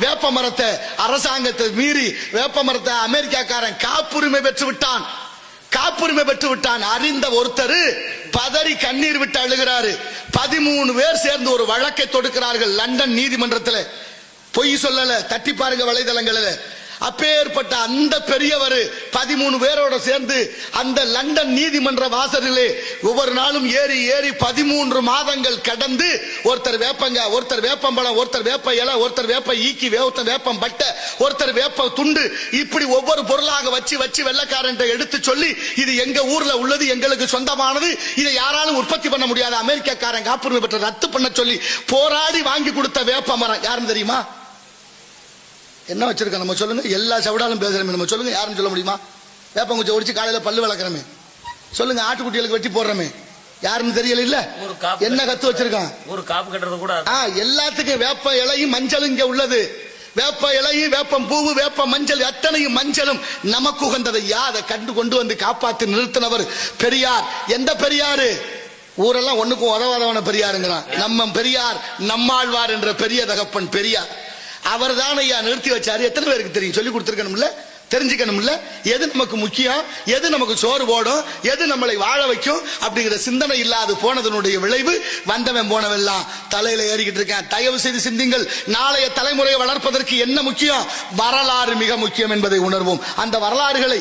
வேப்ப மரத்தை அரசாங்கத்தை மீறி வேப்ப மரத்தை அமெரிக்காக்காரன் காப்புரிமை பெற்று விட்டான். காப்புரிமை பெற்று விட்டான். அறிந்த ஒருத்தர் பதறி கண்ணீர் விட்டு அழுகிறாரு. 13 பேர் சேர்ந்து ஒரு வழக்கை தொடுக்கிறார்கள் லண்டன் நீதிமன்றத்தில். பொய் சொல்லல, தட்டி பாருங்க வலைதளங்களில். அப்பேற்பட்ட அந்த பெரியவர் 13 பேரோட சேர்ந்து அந்த லண்டன் நீதிமன்ற வாசலிலே ஒவ்வொரு நாளும் ஏறி ஏறி 13 மாதங்கள் கடந்து ஒருத்தர் வேப்பங்க, ஒருத்தர் வேப்பம்பழம், ஒருத்தர் வேப்ப இலை, ஒருத்தர் வேப்ப ஈக்கி, ஒருத்தர் வேப்பம் பட்டை, ஒருத்தர் வேப்ப துண்டு, இப்படி ஒவ்வொரு பொருளாக வச்சு வச்சு வெள்ளக்காரன் எடுத்து சொல்லி இது எங்க ஊர்ல உள்ளது, எங்களுக்கு சொந்தமானது, இதை யாராலும் உற்பத்தி பண்ண முடியாது, அமெரிக்காக்காரன் காப்புரிமை பெற்ற ரத்து பண்ண சொல்லி போராடி வாங்கி கொடுத்த வேப்ப மரம் யாருன்னு தெரியுமா? என்ன வச்சிருக்க நம்ம சொல்லுங்க. எல்லா சவுடாலும் பேசுறமே நம்ம சொல்லுங்க. யாரும் சொல்ல முடியுமா? வேப்பங்குச்சி ஒடிச்சு காலையில பல்லு வளர்க்குறமே சொல்லுங்க. ஆட்டுக்குட்டிகளுக்கு வெட்டி போடுறமே யாருன்னு தெரியல. இல்ல என்ன கத்து வச்சிருக்கான்? ஒரு காப்பு கட்டுறது கூட. எல்லாத்துக்கும் வேப்ப இலையும் மஞ்சளும் இங்க உள்ளது. வேப்ப இலையும் வேப்பம் பூவு வேப்ப மஞ்சள் அத்தனையும் மஞ்சளும் நமக்கு உகந்ததையா அதை கண்டு கொண்டு வந்து காப்பாற்றி நிறுத்தினவர் பெரியார். எந்த பெரியாரு? ஊரெல்லாம் ஒண்ணுக்கும் உதவாதவன பெரியாருங்கிறான். நம்ம பெரியார் நம்மாழ்வார் என்ற பெரிய தகப்பன் பெரியார். அவர் தான் ஐயா நிறுத்தி வச்சாரு. எத்தனை பேருக்கு தெரியும்? சொல்லி கொடுத்துருக்கணும்ல, தெரிஞ்சுக்கணும்ல. எது நமக்கு முக்கியம், எது நமக்கு சோறு போடும், எது நம்மளை வாழ வைக்கும் அப்படிங்கிற சிந்தனை இல்லாது போனதனுடைய விளைவு வந்தவன் போனவெல்லாம் தலையில ஏறிக்கிட்டு இருக்கேன். தயவு செய்து சிந்திங்கள். நாளைய தலைமுறையை வளர்ப்பதற்கு என்ன முக்கியம்? வரலாறு மிக முக்கியம் என்பதை உணர்வோம். அந்த வரலாறுகளை